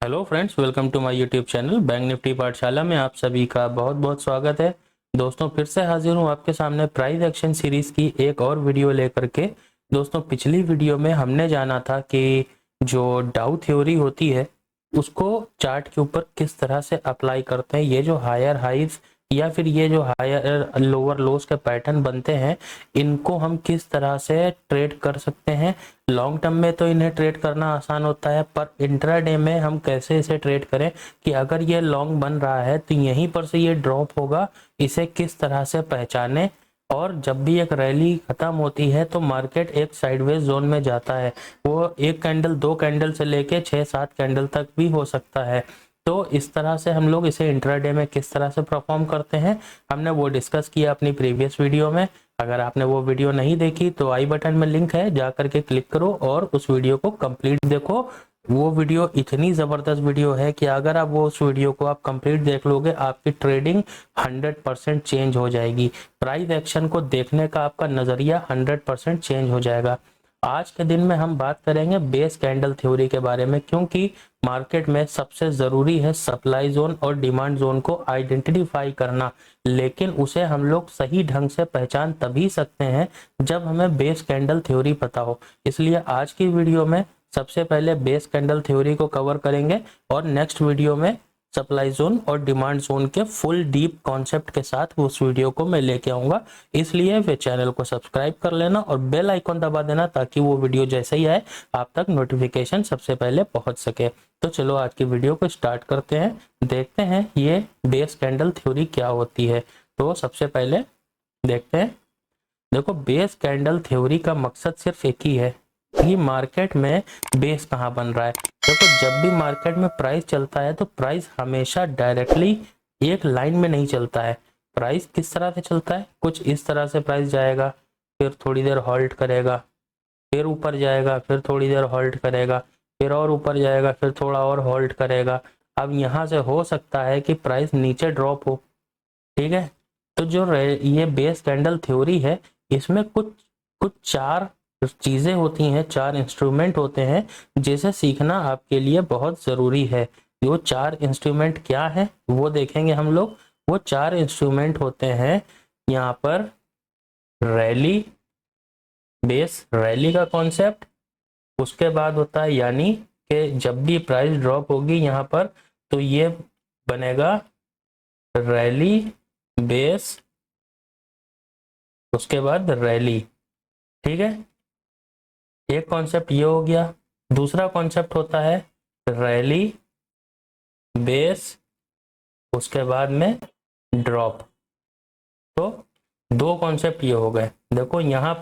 Hello friends, welcome to my YouTube channel Bank Nifty Pathshala में आप सभी का बहुत बहुत स्वागत है। दोस्तों, फिर से हाजिर हूँ आपके सामने प्राइस एक्शन सीरीज की एक और वीडियो लेकर के। दोस्तों, पिछली वीडियो में हमने जाना था कि जो डाउ थ्योरी होती है उसको चार्ट के ऊपर किस तरह से अप्लाई करते हैं। ये जो हायर हाइज या फिर ये जो हायर लोअर लोज के पैटर्न बनते हैं, इनको हम किस तरह से ट्रेड कर सकते हैं। लॉन्ग टर्म में तो इन्हें ट्रेड करना आसान होता है, पर इंट्राडे में हम कैसे इसे ट्रेड करें कि अगर ये लॉन्ग बन रहा है तो यहीं पर से ये ड्रॉप होगा, इसे किस तरह से पहचाने। और जब भी एक रैली खत्म होती है तो मार्केट एक साइडवेज जोन में जाता है। वो एक कैंडल, दो कैंडल से लेके 6-7 कैंडल तक भी हो सकता है। तो इस तरह से हम लोग इसे इंट्राडे में किस तरह से परफॉर्म करते हैं, हमने वो डिस्कस किया अपनी प्रीवियस वीडियो में। अगर आपने वो वीडियो नहीं देखी तो आई बटन में लिंक है, जा करके क्लिक करो और उस वीडियो को कंप्लीट देखो। वो वीडियो इतनी ज़बरदस्त वीडियो है कि अगर आप वो उस वीडियो को आप कंप्लीट देख लोगे, आपकी ट्रेडिंग 100% चेंज हो जाएगी। प्राइस एक्शन को देखने का आपका नज़रिया 100% चेंज हो जाएगा। आज के दिन में हम बात करेंगे बेस कैंडल थ्योरी के बारे में, क्योंकि मार्केट में सबसे ज़रूरी है सप्लाई जोन और डिमांड जोन को आइडेंटिफाई करना। लेकिन उसे हम लोग सही ढंग से पहचान तभी सकते हैं जब हमें बेस कैंडल थ्योरी पता हो। इसलिए आज की वीडियो में सबसे पहले बेस कैंडल थ्योरी को कवर करेंगे और नेक्स्ट वीडियो में सप्लाई जोन और डिमांड जोन के फुल डीप कॉन्सेप्ट के साथ उस वीडियो को मैं लेके आऊंगा। इसलिए वे चैनल को सब्सक्राइब कर लेना और बेल आइकन दबा देना, ताकि वो वीडियो जैसे ही आए आप तक नोटिफिकेशन सबसे पहले पहुंच सके। तो चलो आज की वीडियो को स्टार्ट करते हैं, देखते हैं ये बेस कैंडल थ्योरी क्या होती है। तो सबसे पहले देखते हैं। देखो, बेस कैंडल थ्योरी का मकसद सिर्फ एक ही है कि मार्केट में बेस कहाँ बन रहा है। देखो, जब भी मार्केट में प्राइस चलता है तो प्राइस हमेशा डायरेक्टली एक लाइन में नहीं चलता है। प्राइस किस तरह से चलता है, कुछ इस तरह से प्राइस जाएगा, फिर थोड़ी देर हॉल्ट करेगा, फिर ऊपर जाएगा, फिर थोड़ी देर हॉल्ट करेगा, फिर और ऊपर जाएगा, फिर थोड़ा और हॉल्ट करेगा। अब यहाँ से हो सकता है कि प्राइस नीचे ड्रॉप हो। ठीक है, तो जो ये बेस कैंडल थ्योरी है, इसमें कुछ कुछ चार चीजें होती हैं, चार इंस्ट्रूमेंट होते हैं जिसे सीखना आपके लिए बहुत जरूरी है। वो चार इंस्ट्रूमेंट क्या है वो देखेंगे हम लोग। वो चार इंस्ट्रूमेंट होते हैं यहाँ पर रैली, बेस रैली का कॉन्सेप्ट। उसके बाद होता है यानी कि जब भी प्राइस ड्रॉप होगी यहाँ पर तो ये बनेगा रैली बेस, उसके बाद रैली। ठीक है, एक कॉन्सेप्ट ये हो गया। दूसरा कॉन्सेप्ट होता है रैली बेस, उसके बाद में ड्रॉप। तो दो कॉन्सेप्ट ये हो गए। देखो यहाँ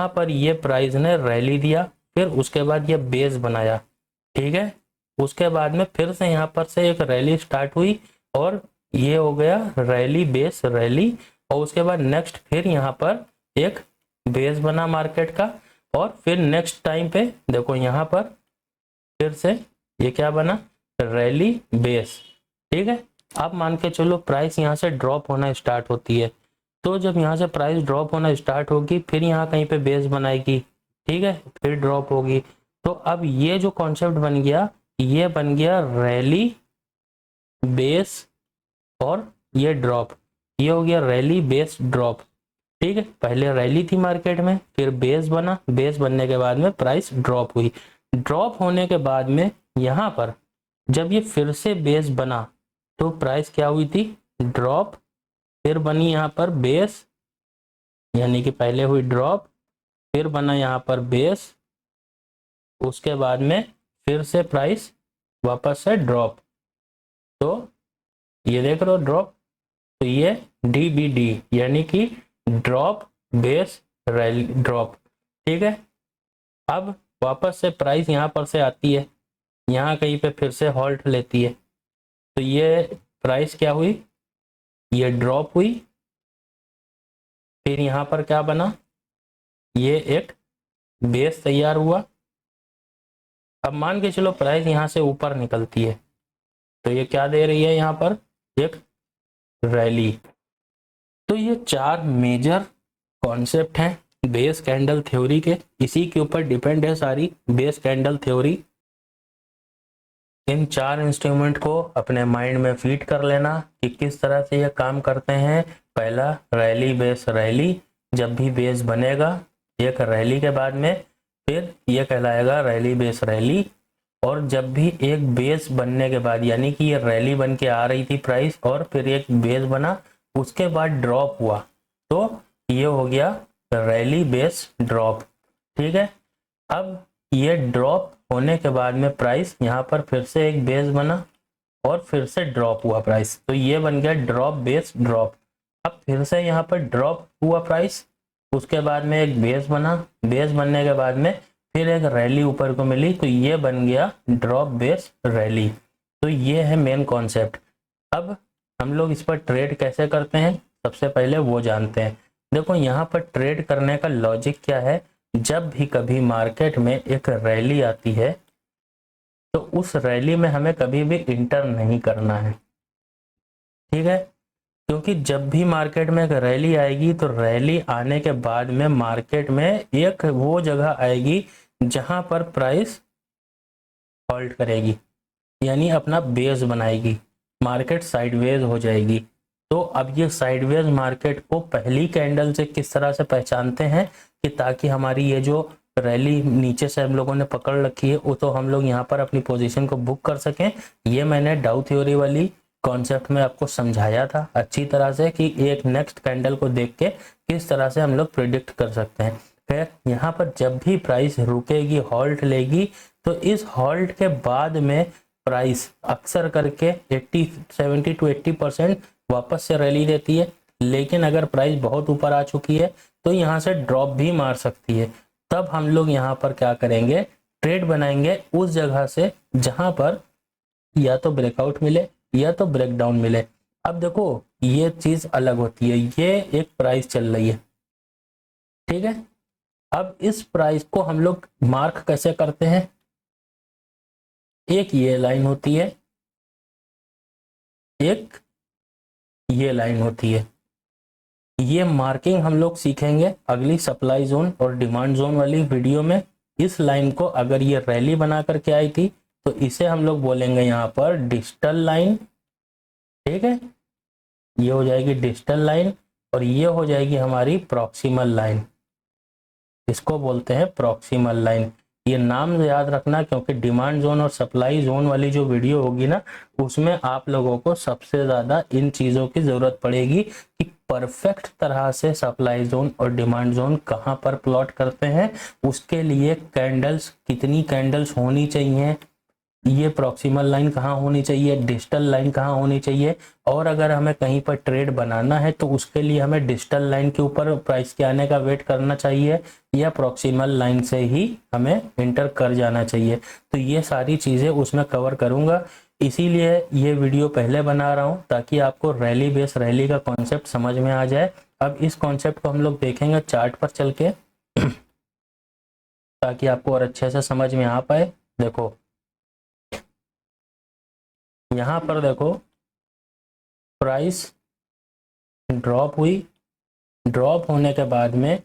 पर ये प्राइस ने रैली दिया, फिर उसके बाद ये बेस बनाया। ठीक है, उसके बाद में फिर से यहाँ पर से एक रैली स्टार्ट हुई और ये हो गया रैली बेस रैली। और उसके बाद नेक्स्ट फिर यहाँ पर एक बेस बना मार्केट का, और फिर नेक्स्ट टाइम पे देखो यहाँ पर फिर से ये क्या बना, रैली बेस। ठीक है, अब मान के चलो प्राइस यहाँ से ड्रॉप होना स्टार्ट होती है। तो जब यहाँ से प्राइस ड्रॉप होना स्टार्ट होगी, फिर यहाँ कहीं पे बेस बनाएगी। ठीक है, फिर ड्रॉप होगी। तो अब ये जो कॉन्सेप्ट बन गया, ये बन गया रैली बेस और ये ड्रॉप। ये हो गया रैली बेस ड्रॉप। ठीक है, पहले रैली थी मार्केट में, फिर बेस बना, बेस बनने के बाद में प्राइस ड्रॉप हुई। ड्रॉप होने के बाद में यहाँ पर जब ये फिर से बेस बना तो प्राइस क्या हुई थी, ड्रॉप। फिर बनी यहाँ पर बेस, यानी कि पहले हुई ड्रॉप, फिर बना यहाँ पर बेस, उसके बाद में फिर से प्राइस वापस से ड्रॉप। तो ये देख रहे हो ड्रॉप, तो ये DBD यानी कि ड्रॉप बेस रैली ड्रॉप। ठीक है, अब वापस से प्राइस यहाँ पर से आती है, यहाँ कहीं पे फिर से हॉल्ट लेती है। तो ये प्राइस क्या हुई, ये ड्रॉप हुई। फिर यहाँ पर क्या बना, ये एक बेस तैयार हुआ। अब मान के चलो प्राइस यहाँ से ऊपर निकलती है, तो ये क्या दे रही है यहाँ पर, एक रैली। तो ये चार मेजर कॉन्सेप्ट हैं बेस कैंडल थ्योरी के, इसी के ऊपर डिपेंड है सारी बेस कैंडल थ्योरी। इन 4 इंस्ट्रूमेंट को अपने माइंड में फीड कर लेना कि किस तरह से ये काम करते हैं। पहला रैली बेस रैली, जब भी बेस बनेगा एक रैली के बाद में फिर ये कहलाएगा रैली बेस रैली। और जब भी एक बेस बनने के बाद, यानी कि ये रैली बन के आ रही थी प्राइस और फिर एक बेस बना, उसके बाद ड्रॉप हुआ, तो ये हो गया रैली बेस ड्रॉप। ठीक है, अब ये ड्रॉप होने के बाद में प्राइस यहाँ पर फिर से एक बेस बना और फिर से ड्रॉप हुआ प्राइस, तो ये बन गया ड्रॉप बेस ड्रॉप। अब फिर से यहाँ पर ड्रॉप हुआ प्राइस, उसके बाद में एक बेस बना, बेस बनने के बाद में फिर एक रैली ऊपर को मिली, तो ये बन गया ड्रॉप बेस रैली। तो ये है मेन कॉन्सेप्ट। अब हम लोग इस पर ट्रेड कैसे करते हैं, सबसे पहले वो जानते हैं। देखो यहाँ पर ट्रेड करने का लॉजिक क्या है, जब भी कभी मार्केट में एक रैली आती है तो उस रैली में हमें कभी भी इंटर नहीं करना है। ठीक है, क्योंकि जब भी मार्केट में एक रैली आएगी तो रैली आने के बाद में मार्केट में एक वो जगह आएगी जहां पर प्राइस हॉल्ट करेगी, यानी अपना बेस बनाएगी, मार्केट साइडवेज हो जाएगी। तो अब ये साइडवेज मार्केट को पहली कैंडल से किस तरह से पहचानते हैं कि ताकि हमारी ये जो रैली नीचे से हम लोगों ने पकड़ रखी है वो तो हम लोग यहाँ पर अपनी पोजीशन को बुक कर सकें। ये मैंने डाउ थ्योरी वाली कॉन्सेप्ट में आपको समझाया था अच्छी तरह से कि एक नेक्स्ट कैंडल को देख के किस तरह से हम लोग प्रिडिक्ट कर सकते हैं। फिर यहाँ पर जब भी प्राइस रुकेगी, हॉल्ट लेगी, तो इस हॉल्ट के बाद में प्राइस अक्सर करके 70 to 80% वापस से रैली देती है। लेकिन अगर प्राइस बहुत ऊपर आ चुकी है तो यहाँ से ड्रॉप भी मार सकती है। तब हम लोग यहाँ पर क्या करेंगे, ट्रेड बनाएंगे उस जगह से जहां पर या तो ब्रेकआउट मिले या तो ब्रेकडाउन मिले। अब देखो ये चीज अलग होती है, ये एक प्राइस चल रही है, ठीक है। अब इस प्राइस को हम लोग मार्क कैसे करते हैं, एक ये लाइन होती है, एक ये लाइन होती है। ये मार्किंग हम लोग सीखेंगे अगली सप्लाई जोन और डिमांड जोन वाली वीडियो में। इस लाइन को अगर ये रैली बना करके आई थी तो इसे हम लोग बोलेंगे यहाँ पर डिजिटल लाइन। ठीक है, ये हो जाएगी डिजिटल लाइन और ये हो जाएगी हमारी प्रॉक्सिमल लाइन, इसको बोलते हैं प्रॉक्सिमल लाइन। ये नाम याद रखना क्योंकि डिमांड जोन और सप्लाई जोन वाली जो वीडियो होगी ना उसमें आप लोगों को सबसे ज़्यादा इन चीज़ों की ज़रूरत पड़ेगी कि परफेक्ट तरह से सप्लाई जोन और डिमांड जोन कहाँ पर प्लॉट करते हैं, उसके लिए कैंडल्स कितनी कैंडल्स होनी चाहिए, ये प्रॉक्सिमल लाइन कहाँ होनी चाहिए, डिजिटल लाइन कहाँ होनी चाहिए। और अगर हमें कहीं पर ट्रेड बनाना है तो उसके लिए हमें डिजिटल लाइन के ऊपर प्राइस के आने का वेट करना चाहिए या प्रॉक्सिमल लाइन से ही हमें इंटर कर जाना चाहिए। तो ये सारी चीज़ें उसमें कवर करूँगा, इसीलिए ये वीडियो पहले बना रहा हूँ ताकि आपको रैली बेस रैली का कॉन्सेप्ट समझ में आ जाए। अब इस कॉन्सेप्ट को हम लोग देखेंगे चार्ट पर चल के ताकि आपको और अच्छे से समझ में आ पाए। देखो यहाँ पर देखो प्राइस ड्रॉप हुई, ड्रॉप होने के बाद में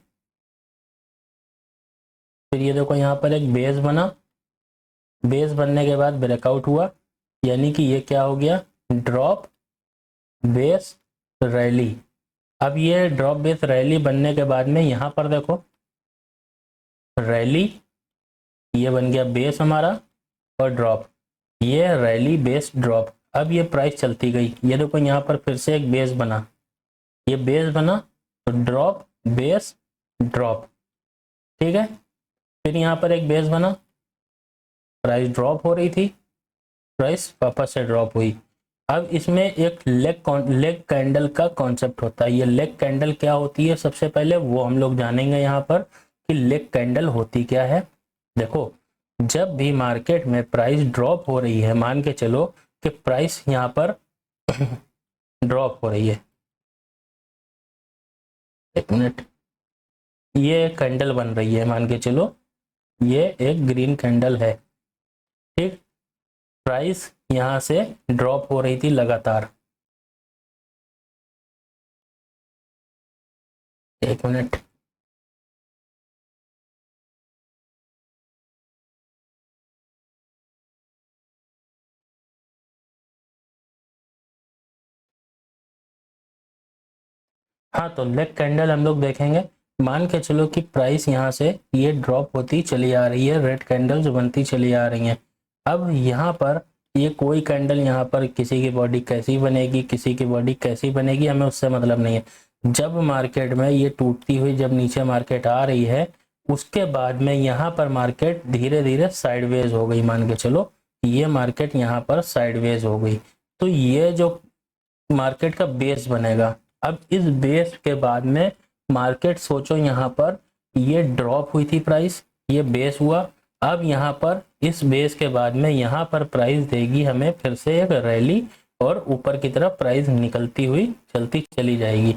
फिर ये देखो यहाँ पर एक बेस बना, बेस बनने के बाद ब्रेकआउट हुआ, यानी कि ये क्या हो गया ड्रॉप बेस रैली। अब ये ड्रॉप बेस रैली बनने के बाद में यहाँ पर देखो रैली, ये बन गया बेस हमारा और ड्रॉप, ये रैली बेस ड्रॉप। अब ये प्राइस चलती गई, ये देखो यहाँ पर फिर से एक बेस बना, ये बेस बना तो ड्रॉप बेस ड्रॉप। ठीक है, फिर यहाँ पर एक बेस बना, प्राइस ड्रॉप हो रही थी, प्राइस वापस से ड्रॉप हुई। अब इसमें एक लेग कैंडल का कॉन्सेप्ट होता है। ये लेग कैंडल क्या होती है सबसे पहले वो हम लोग जानेंगे यहाँ पर कि लेग कैंडल होती क्या है। देखो जब भी मार्केट में प्राइस ड्रॉप हो रही है, मान के चलो कि प्राइस यहाँ पर ड्रॉप हो रही है, एक मिनट, ये कैंडल बन रही है, मान के चलो ये एक ग्रीन कैंडल है। ठीक, प्राइस यहां से ड्रॉप हो रही थी लगातार, एक मिनट, हाँ, तो लेग कैंडल हम लोग देखेंगे। मान के चलो कि प्राइस यहाँ से ये ड्रॉप होती चली आ रही है, रेड कैंडल्स बनती चली आ रही हैं। अब यहाँ पर ये कोई कैंडल यहाँ पर किसी की बॉडी कैसी बनेगी, किसी की बॉडी कैसी बनेगी, हमें उससे मतलब नहीं है। जब मार्केट में ये टूटती हुई जब नीचे मार्केट आ रही है, उसके बाद में यहाँ पर मार्केट धीरे धीरे साइडवेज हो गई। मान के चलो ये मार्केट यहाँ पर साइडवेज हो गई, तो ये जो मार्केट का बेस बनेगा। अब इस बेस के बाद में मार्केट सोचो यहाँ पर ये ड्रॉप हुई थी प्राइस, ये बेस हुआ। अब यहाँ पर इस बेस के बाद में यहाँ पर प्राइस देगी हमें फिर से एक रैली, और ऊपर की तरफ प्राइस निकलती हुई चलती चली जाएगी।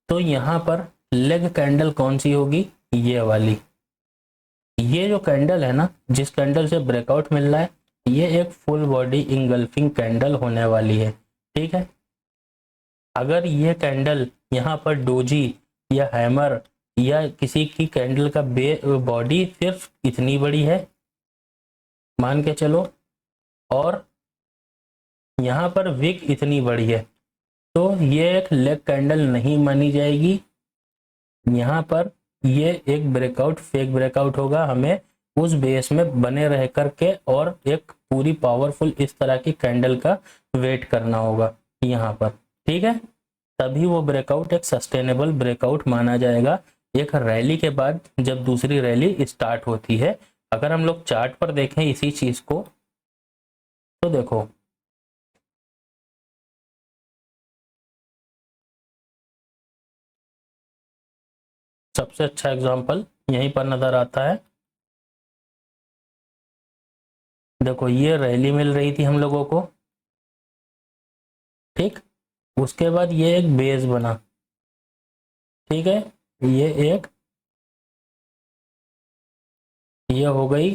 तो यहाँ पर लेग कैंडल कौन सी होगी, ये वाली। ये जो कैंडल है ना, जिस कैंडल से ब्रेकआउट मिल रहा है, ये एक फुल बॉडी इंगल्फिंग कैंडल होने वाली है। ठीक है, अगर ये कैंडल यहाँ पर डोजी या हैमर या किसी की कैंडल का बॉडी सिर्फ इतनी बड़ी है मान के चलो, और यहाँ पर विक इतनी बड़ी है, तो ये एक लेग कैंडल नहीं मानी जाएगी। यहाँ पर ये एक ब्रेकआउट, फेक ब्रेकआउट होगा। हमें उस बेस में बने रह करके और एक पूरी पावरफुल इस तरह की कैंडल का वेट करना होगा यहाँ पर। ठीक है, तभी वो ब्रेकआउट एक सस्टेनेबल ब्रेकआउट माना जाएगा। एक रैली के बाद जब दूसरी रैली स्टार्ट होती है, अगर हम लोग चार्ट पर देखें इसी चीज को, तो देखो सबसे अच्छा एग्जांपल यहीं पर नजर आता है। देखो ये रैली मिल रही थी हम लोगों को, ठीक, उसके बाद ये एक बेस बना। ठीक है, ये एक, ये हो गई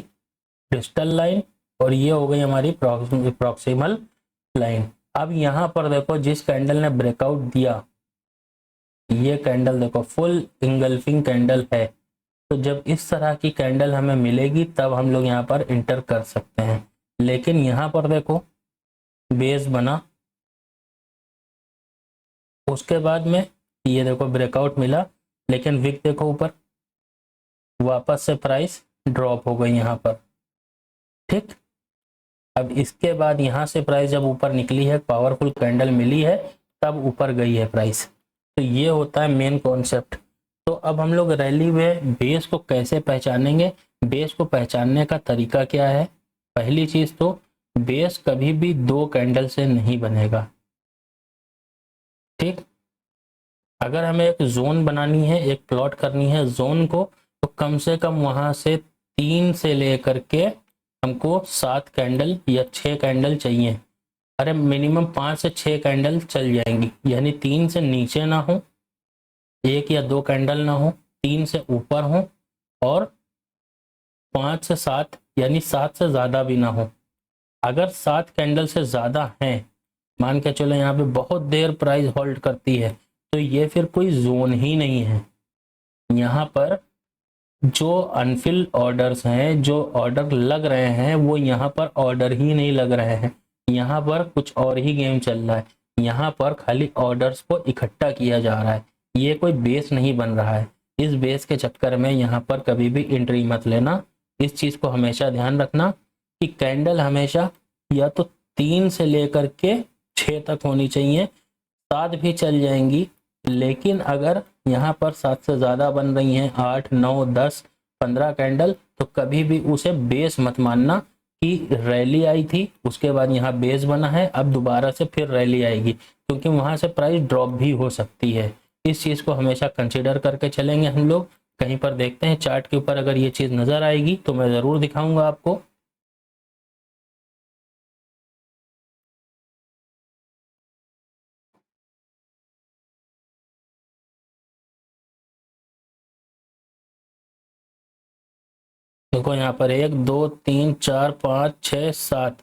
डिस्टल लाइन, और ये हो गई हमारी प्रॉक्सिमल लाइन। अब यहाँ पर देखो जिस कैंडल ने ब्रेकआउट दिया, ये कैंडल देखो फुल इंगल्फिंग कैंडल है। तो जब इस तरह की कैंडल हमें मिलेगी तब हम लोग यहाँ पर इंटर कर सकते हैं। लेकिन यहाँ पर देखो बेस बना, उसके बाद में ये देखो ब्रेकआउट मिला, लेकिन विक देखो ऊपर, वापस से प्राइस ड्रॉप हो गई यहाँ पर। ठीक, अब इसके बाद यहाँ से प्राइस जब ऊपर निकली है, पावरफुल कैंडल मिली है, तब ऊपर गई है प्राइस। तो ये होता है मेन कॉन्सेप्ट। तो अब हम लोग रैली में बेस को कैसे पहचानेंगे, बेस को पहचानने का तरीका क्या है। पहली चीज तो बेस कभी भी दो कैंडल से नहीं बनेगा। ठीक, अगर हमें एक जोन बनानी है, एक प्लॉट करनी है जोन को, तो कम से कम वहां से 3 से लेकर के हमको 7 कैंडल या 6 कैंडल चाहिए। अरे मिनिमम 5 से 6 कैंडल चल जाएंगी, यानी 3 से नीचे ना हो, 1 या 2 कैंडल ना हो, 3 से ऊपर हो, और 5 से 7 यानी 7 से ज़्यादा भी ना हो। अगर 7 कैंडल से ज़्यादा हैं, मान के चलो यहाँ पे बहुत देर प्राइस होल्ड करती है, तो ये फिर कोई जोन ही नहीं है। यहाँ पर जो अनफिल्ड ऑर्डर्स हैं, जो ऑर्डर लग रहे हैं, वो यहाँ पर ऑर्डर ही नहीं लग रहे हैं। यहाँ पर कुछ और ही गेम चल रहा है। यहाँ पर खाली ऑर्डर्स को इकट्ठा किया जा रहा है, ये कोई बेस नहीं बन रहा है। इस बेस के चक्कर में यहाँ पर कभी भी एंट्री मत लेना। इस चीज़ को हमेशा ध्यान रखना कि कैंडल हमेशा या तो 3 से लेकर के 6 तक होनी चाहिए, 7 भी चल जाएंगी। लेकिन अगर यहाँ पर 7 से ज़्यादा बन रही हैं, 8, 9, 10, 15 कैंडल, तो कभी भी उसे बेस मत मानना कि रैली आई थी, उसके बाद यहाँ बेस बना है, अब दोबारा से फिर रैली आएगी, क्योंकि वहाँ से प्राइस ड्रॉप भी हो सकती है। इस चीज़ को हमेशा कंसिडर करके चलेंगे हम लोग। कहीं पर देखते हैं चार्ट के ऊपर अगर ये चीज़ नज़र आएगी तो मैं ज़रूर दिखाऊंगा आपको। देखो यहाँ पर 1, 2, 3, 4, 5, 6, 7,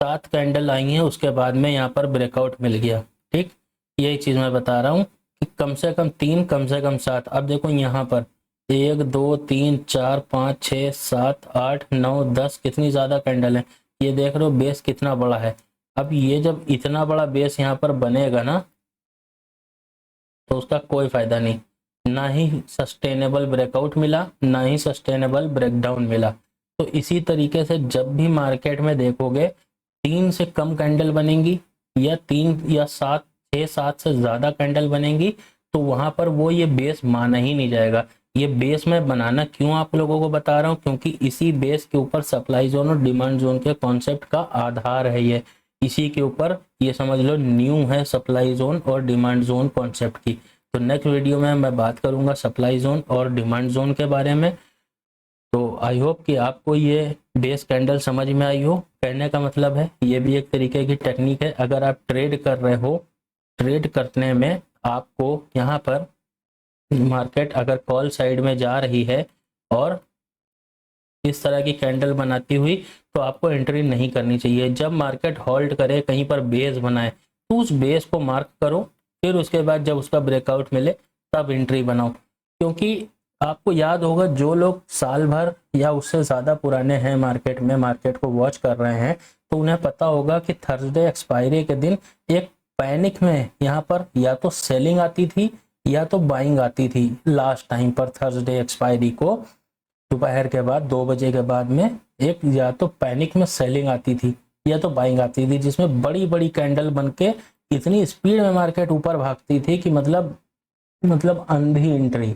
7 कैंडल आई हैं, उसके बाद में यहाँ पर ब्रेकआउट मिल गया। ठीक, यही चीज़ मैं बता रहा हूँ कि कम से कम 3, कम से कम 7। अब देखो यहाँ पर 1, 2, 3, 4, 5, 6, 7, 8, 9, 10, कितनी ज़्यादा कैंडल है। ये देख रहे हो बेस कितना बड़ा है। अब ये जब इतना बड़ा बेस यहाँ पर बनेगा ना, तो उसका कोई फायदा नहीं, ना ही सस्टेनेबल ब्रेकआउट मिला, ना ही सस्टेनेबल ब्रेकडाउन मिला। तो इसी तरीके से जब भी मार्केट में देखोगे 3 से कम कैंडल बनेंगी या 3 या 7, 6-7 से ज़्यादा कैंडल बनेंगी, तो वहाँ पर वो ये बेस माना ही नहीं जाएगा। ये बेस मैं बनाना क्यों आप लोगों को बता रहा हूँ, क्योंकि इसी बेस के ऊपर सप्लाई जोन और डिमांड जोन के कॉन्सेप्ट का आधार है ये। इसी के ऊपर ये समझ लो न्यू है सप्लाई जोन और डिमांड जोन कॉन्सेप्ट की। तो नेक्स्ट वीडियो में मैं बात करूंगा सप्लाई जोन और डिमांड जोन के बारे में। तो आई होप कि आपको ये बेस कैंडल समझ में आई हो। कहने का मतलब है ये भी एक तरीके की टेक्निक है। अगर आप ट्रेड कर रहे हो, ट्रेड करने में आपको यहाँ पर मार्केट अगर कॉल साइड में जा रही है और इस तरह की कैंडल बनाती हुई, तो आपको एंट्री नहीं करनी चाहिए। जब मार्केट होल्ड करे, कहीं पर बेस बनाए, तो उस बेस को मार्क करो, फिर उसके बाद जब उसका ब्रेकआउट मिले तब एंट्री बनाओ। क्योंकि आपको याद होगा जो लोग साल भर या उससे ज़्यादा पुराने हैं मार्केट में, मार्केट को वॉच कर रहे हैं, तो उन्हें पता होगा कि थर्सडे एक्सपायरी के दिन एक पैनिक में यहाँ पर या तो सेलिंग आती थी या तो बाइंग आती थी। लास्ट टाइम पर थर्सडे एक्सपायरी को दोपहर के बाद 2 बजे के बाद में एक या तो पैनिक में सेलिंग आती थी या तो बाइंग आती थी, जिसमें बड़ी बड़ी कैंडल बनके इतनी स्पीड में मार्केट ऊपर भागती थी कि मतलब अंधी एंट्री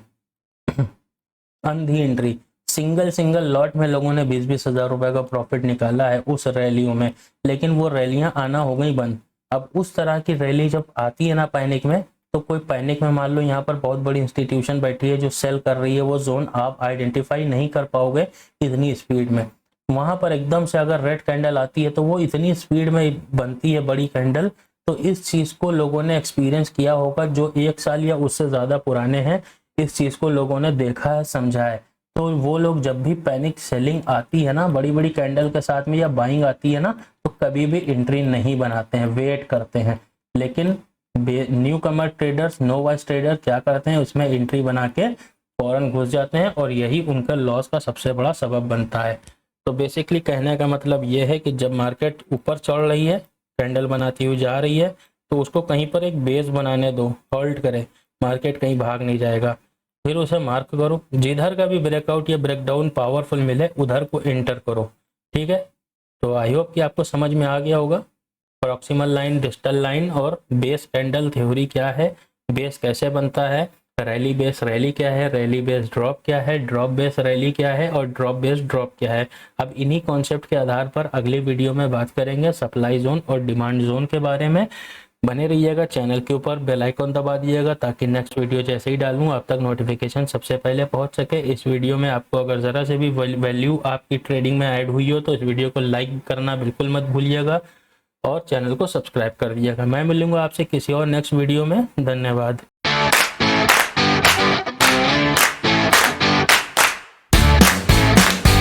अंधी एंट्री। सिंगल लॉट में लोगों ने 20-20 हज़ार रुपए का प्रॉफिट निकाला है उस रैलियों में। लेकिन वो रैलियां आना हो गई बंद। अब उस तरह की रैली जब आती है ना पैनिक में, तो कोई पैनिक में मान लो यहाँ पर बहुत बड़ी इंस्टीट्यूशन बैठी है जो सेल कर रही है, वो जोन आप आइडेंटिफाई नहीं कर पाओगे इतनी स्पीड में। वहां पर एकदम से अगर रेड कैंडल आती है तो वो इतनी स्पीड में बनती है बड़ी कैंडल। तो इस चीज को लोगों ने एक्सपीरियंस किया होगा, जो 1 साल या उससे ज्यादा पुराने हैं, इस चीज को लोगों ने देखा है, समझा है। तो वो लोग जब भी पैनिक सेलिंग आती है ना बड़ी बड़ी कैंडल के साथ में, या बाइंग आती है ना, तो कभी भी एंट्री नहीं बनाते हैं, वेट करते हैं। लेकिन न्यू कमर ट्रेडर्स, नो वाइस ट्रेडर क्या करते हैं, उसमें एंट्री बना के फौरन घुस जाते हैं और यही उनका लॉस का सबसे बड़ा सबब बनता है। तो बेसिकली कहने का मतलब ये है कि जब मार्केट ऊपर चढ़ रही है, कैंडल बनाती हुई जा रही है, तो उसको कहीं पर एक बेस बनाने दो, होल्ड करे, मार्केट कहीं भाग नहीं जाएगा। फिर उसे मार्क करो, जिधर का भी ब्रेकआउट या ब्रेकडाउन पावरफुल मिले उधर को एंटर करो। ठीक है, तो आई होप कि आपको समझ में आ गया होगा प्रॉक्सिमल लाइन, डिस्टल लाइन और बेस कैंडल थ्योरी क्या है, बेस कैसे बनता है, रैली बेस रैली क्या है, रैली बेस ड्रॉप क्या है, ड्रॉप बेस रैली क्या है और ड्रॉप बेस ड्रॉप क्या है। अब इन्हीं कॉन्सेप्ट के आधार पर अगली वीडियो में बात करेंगे सप्लाई जोन और डिमांड जोन के बारे में। बने रहिएगा, चैनल के ऊपर बेल आइकन दबा दिएगा ताकि नेक्स्ट वीडियो जैसे ही डालूं आप तक नोटिफिकेशन सबसे पहले पहुंच सके। इस वीडियो में आपको अगर ज़रा से भी वैल्यू आपकी ट्रेडिंग में ऐड हुई हो तो इस वीडियो को लाइक करना बिल्कुल मत भूलिएगा और चैनल को सब्सक्राइब कर दिएगा। मैं मिलूंगा आपसे किसी और नेक्स्ट वीडियो में। धन्यवाद।